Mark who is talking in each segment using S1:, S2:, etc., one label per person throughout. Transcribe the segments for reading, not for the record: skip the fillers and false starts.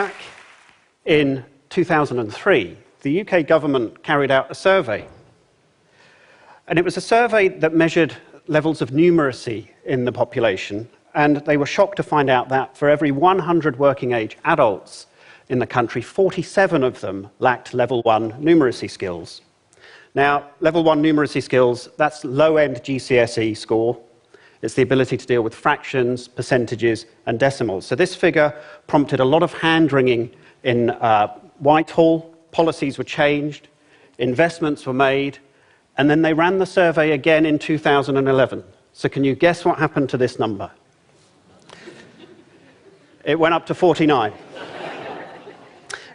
S1: back in 2003, the UK government carried out a survey. And it was a survey that measured levels of numeracy in the population, and they were shocked to find out that for every 100 working-age adults in the country, 47 of them lacked level 1 numeracy skills. Now, level 1 numeracy skills, that's low-end GCSE score. It's the ability to deal with fractions, percentages, and decimals. So this figure prompted a lot of hand-wringing in Whitehall. Policies were changed, investments were made, and then they ran the survey again in 2011. So can you guess what happened to this number? It went up to 49.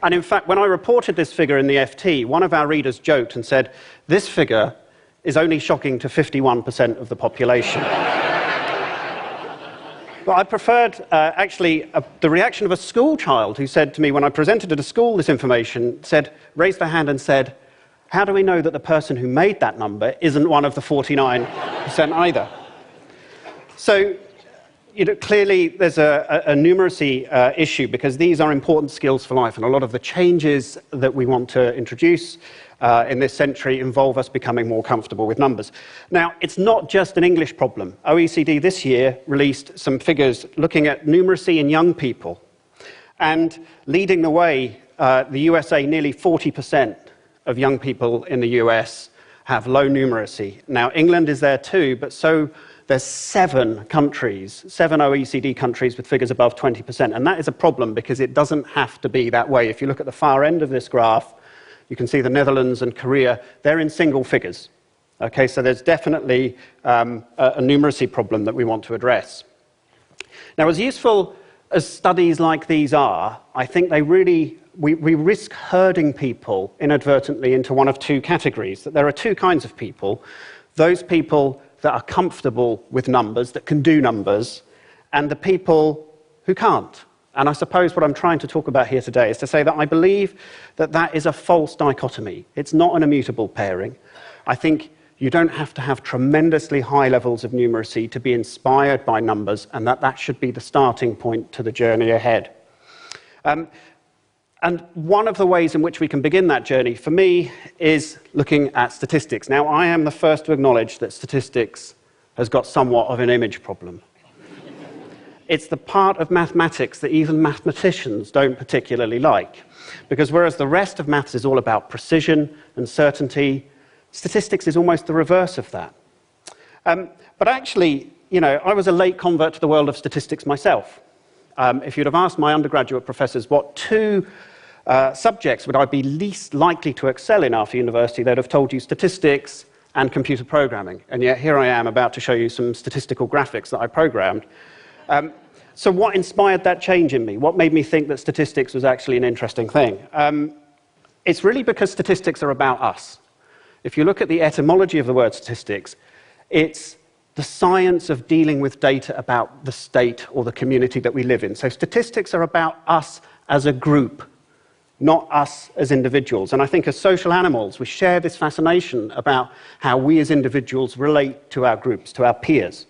S1: And in fact, when I reported this figure in the FT, one of our readers joked and said, this figure is only shocking to 51% of the population. But I preferred, the reaction of a school child who said to me, when I presented at a school this information, raised their hand and said, how do we know that the person who made that number isn't one of the 49% either? So, clearly there's a numeracy issue, because these are important skills for life, and a lot of the changes that we want to introduce in this century involve us becoming more comfortable with numbers. Now, it's not just an English problem. OECD this year released some figures looking at numeracy in young people, and leading the way, the USA, nearly 40% of young people in the US have low numeracy. Now, England is there too, but so there's 7 countries, 7 OECD countries with figures above 20%, and that is a problem because it doesn't have to be that way. If you look at the far end of this graph, you can see the Netherlands and Korea, they're in single figures. Okay, so there's definitely a numeracy problem that we want to address. Now, as useful as studies like these are, I think they really, we risk herding people inadvertently into one of 2 categories. That there are 2 kinds of people: those people that are comfortable with numbers, that can do numbers, and the people who can't. And I suppose what I'm trying to talk about here today is to say that I believe that that is a false dichotomy. It's not an immutable pairing. I think you don't have to have tremendously high levels of numeracy to be inspired by numbers, and that should be the starting point to the journey ahead. And one of the ways in which we can begin that journey, for me, is looking at statistics. Now, I am the first to acknowledge that statistics has got somewhat of an image problem. It's the part of mathematics that even mathematicians don't particularly like. Because whereas the rest of maths is all about precision and certainty, statistics is almost the reverse of that. But actually, I was a late convert to the world of statistics myself. If you'd have asked my undergraduate professors what 2 subjects would I be least likely to excel in after university, they'd have told you statistics and computer programming. And yet here I am about to show you some statistical graphics that I programmed. So what inspired that change in me? What made me think that statistics was actually an interesting thing? It's really because statistics are about us. If you look at the etymology of the word statistics, it's the science of dealing with data about the state or the community that we live in. So statistics are about us as a group, not us as individuals. And I think as social animals, we share this fascination about how we as individuals relate to our groups, to our peers.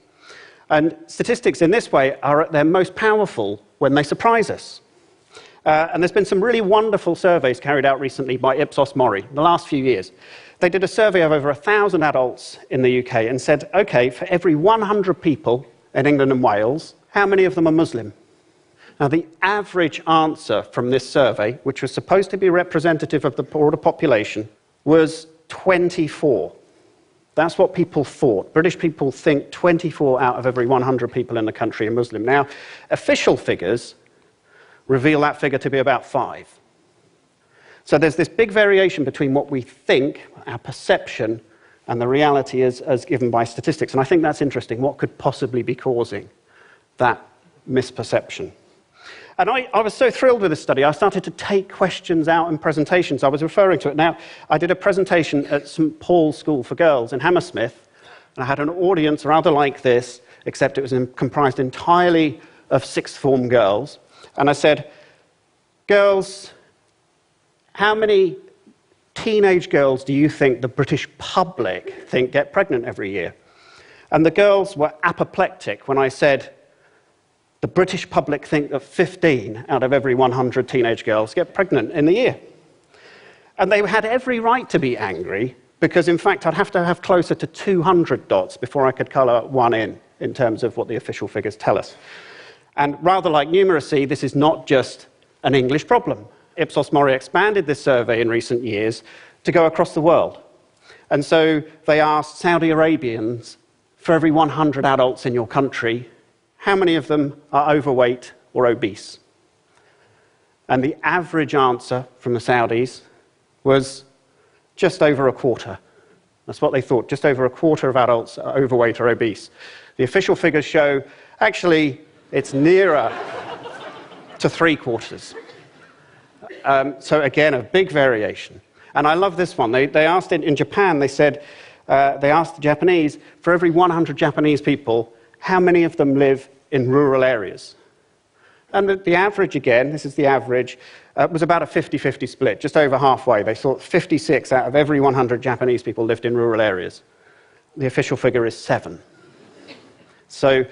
S1: And statistics in this way are at their most powerful when they surprise us. And there's been some really wonderful surveys carried out recently by Ipsos Mori in the last few years. They did a survey of over 1,000 adults in the UK and said, OK, for every 100 people in England and Wales, how many of them are Muslim? Now, the average answer from this survey, which was supposed to be representative of the broader population, was 24. That's what people thought. British people think 24 out of every 100 people in the country are Muslim. Now, official figures reveal that figure to be about 5. So there's this big variation between what we think, our perception, and the reality as given by statistics. And I think that's interesting. What could possibly be causing that misperception? And I was so thrilled with this study, I started to take questions out in presentations. I was referring to it now. I did a presentation at St. Paul's School for Girls in Hammersmith, and I had an audience rather like this, except it was comprised entirely of sixth form girls. And I said, girls, how many teenage girls do you think the British public think get pregnant every year? And the girls were apoplectic when I said, The British public think that 15 out of every 100 teenage girls get pregnant in the year. And they had every right to be angry, because in fact I'd have to have closer to 200 dots before I could colour one in terms of what the official figures tell us. And rather like numeracy, this is not just an English problem. Ipsos Mori expanded this survey in recent years to go across the world. And so they asked Saudi Arabians, for every 100 adults in your country, how many of them are overweight or obese? And the average answer from the Saudis was just over a quarter. That's what they thought. Just over a quarter of adults are overweight or obese. The official figures show, actually, it's nearer to 3/4. So again, a big variation. And I love this one. They asked in Japan, they said, they asked the Japanese, for every 100 Japanese people, how many of them live in rural areas? And the average, again, this is the average, was about a 50-50 split, just over halfway. They thought 56 out of every 100 Japanese people lived in rural areas. The official figure is 7. So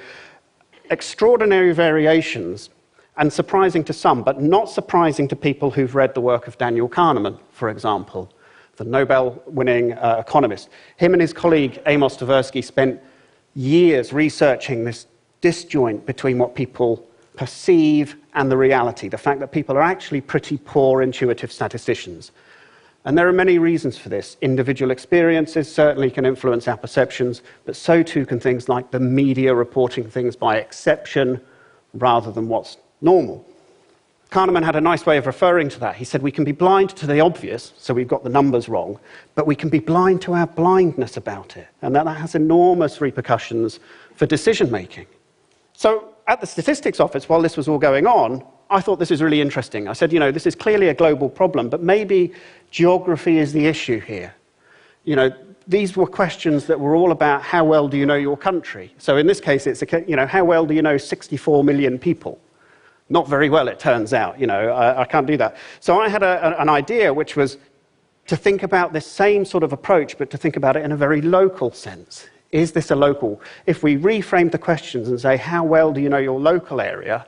S1: extraordinary variations, and surprising to some, but not surprising to people who've read the work of Daniel Kahneman, for example, the Nobel-winning economist. Him and his colleague Amos Tversky spent years researching this disjoint between what people perceive and the reality, the fact that people are actually pretty poor intuitive statisticians. And there are many reasons for this. Individual experiences certainly can influence our perceptions, but so too can things like the media reporting things by exception rather than what's normal. Kahneman had a nice way of referring to that. He said we can be blind to the obvious, so we've got the numbers wrong, but we can be blind to our blindness about it, and that has enormous repercussions for decision-making. So at the statistics office, while this was all going on, I thought this is really interesting. I said, this is clearly a global problem, but maybe geography is the issue here. These were questions that were all about how well do you know your country? So in this case, it's, how well do you know 64 million people? Not very well, it turns out. I can't do that. So I had an idea, which was to think about this same sort of approach, but to think about it in a very local sense. Is this a local? If we reframe the questions and say, how well do you know your local area,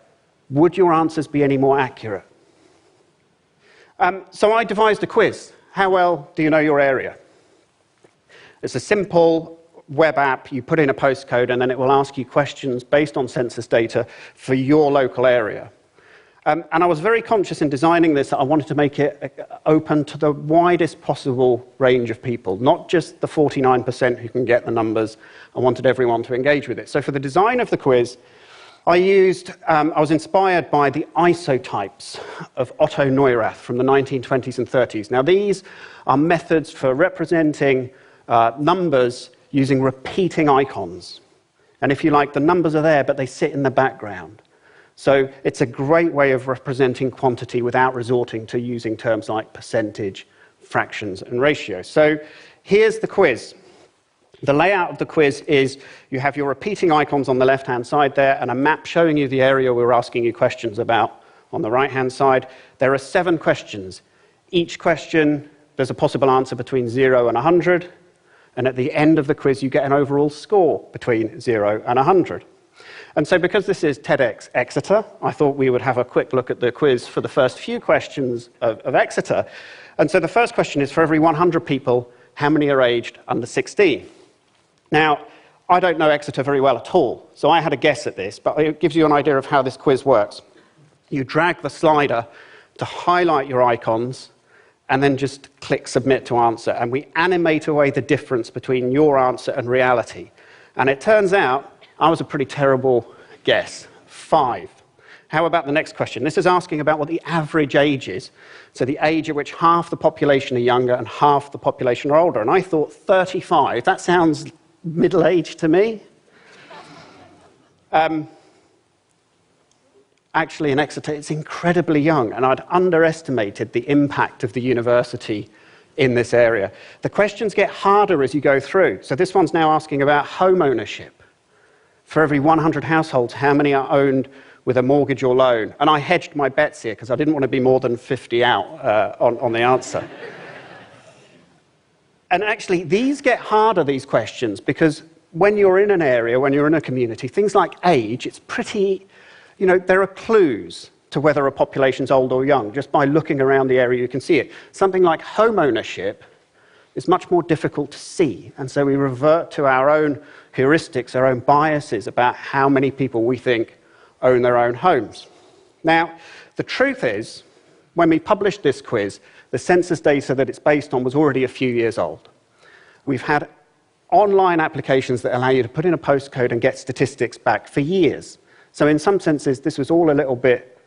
S1: would your answers be any more accurate? So I devised a quiz. How well do you know your area? It's a simple web app. You put in a postcode, and then it will ask you questions based on census data for your local area. And I was very conscious in designing this that I wanted to make it open to the widest possible range of people, not just the 49% who can get the numbers. I wanted everyone to engage with it. So for the design of the quiz, I was inspired by the isotypes of Otto Neurath from the 1920s and 30s. Now, these are methods for representing numbers using repeating icons. And if you like, the numbers are there, but they sit in the background. So it's a great way of representing quantity without resorting to using terms like percentage, fractions, and ratios. So here's the quiz. The layout of the quiz is you have your repeating icons on the left-hand side there and a map showing you the area we're asking you questions about on the right-hand side. There are 7 questions. Each question, there's a possible answer between 0 and 100. And at the end of the quiz, you get an overall score between 0 and 100. And so because this is TEDx Exeter, I thought we would have a quick look at the quiz for the first few questions of Exeter. And so the first question is, for every 100 people, how many are aged under 16? Now, I don't know Exeter very well at all, so I had a guess at this, but it gives you an idea of how this quiz works. You drag the slider to highlight your icons, and then just click Submit to Answer, and we animate away the difference between your answer and reality. And it turns out I was a pretty terrible guess. 5. How about the next question? This is asking about what the average age is. So the age at which half the population are younger and half the population are older. And I thought 35. That sounds middle-aged to me. Actually, in Exeter, it's incredibly young, and I'd underestimated the impact of the university in this area. The questions get harder as you go through. So this one's now asking about home ownership. For every 100 households, how many are owned with a mortgage or loan? And I hedged my bets here because I didn't want to be more than 50 out on the answer. And actually, these get harder, these questions, because when you're in an area, when you're in a community, things like age, it's pretty You know, there are clues to whether a population's old or young. Just by looking around the area, you can see it. Something like home ownership is much more difficult to see, and so we revert to our own heuristics, our own biases about how many people we think own their own homes. Now, the truth is, when we published this quiz, the census data that it's based on was already a few years old. We've had online applications that allow you to put in a postcode and get statistics back for years. So in some senses, this was all a little bit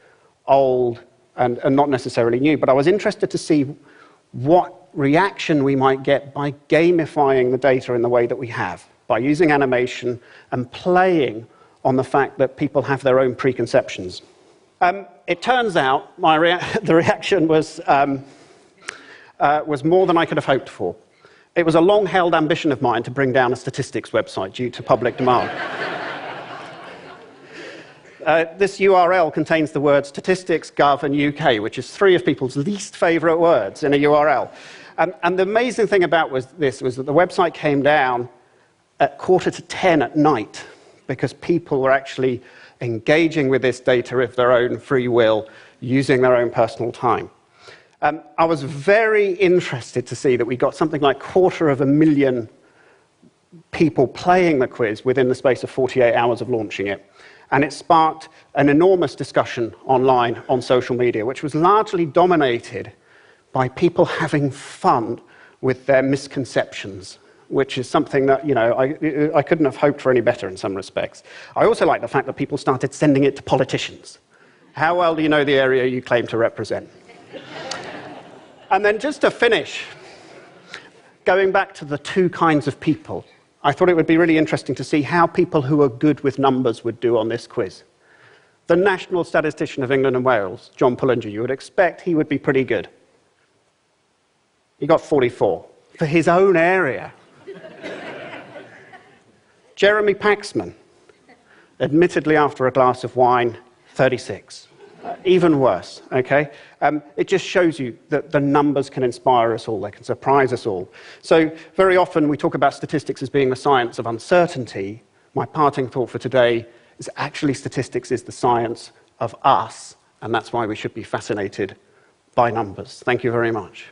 S1: old and not necessarily new, but I was interested to see what reaction we might get by gamifying the data in the way that we have, by using animation and playing on the fact that people have their own preconceptions. It turns out the reaction was more than I could have hoped for. It was a long-held ambition of mine to bring down a statistics website due to public demand. This URL contains the words statistics, gov, and UK, which is 3 of people's least favorite words in a URL. And the amazing thing about this was that the website came down at 9:45 at night because people were actually engaging with this data of their own free will, using their own personal time. I was very interested to see that we got something like 250,000 people playing the quiz within the space of 48 hours of launching it. And it sparked an enormous discussion online on social media, which was largely dominated by people having fun with their misconceptions, which is something that, you know, I couldn't have hoped for any better in some respects. I also like the fact that people started sending it to politicians. How well do you know the area you claim to represent? And then just to finish, going back to the 2 kinds of people, I thought it would be really interesting to see how people who are good with numbers would do on this quiz. The National Statistician of England and Wales, John Pullinger, you would expect he would be pretty good. He got 44 for his own area. Jeremy Paxman, admittedly after a glass of wine, 36. Even worse, okay? It just shows you that the numbers can inspire us all, they can surprise us all. So very often we talk about statistics as being the science of uncertainty. My parting thought for today is actually statistics is the science of us, and that's why we should be fascinated by numbers. Thank you very much.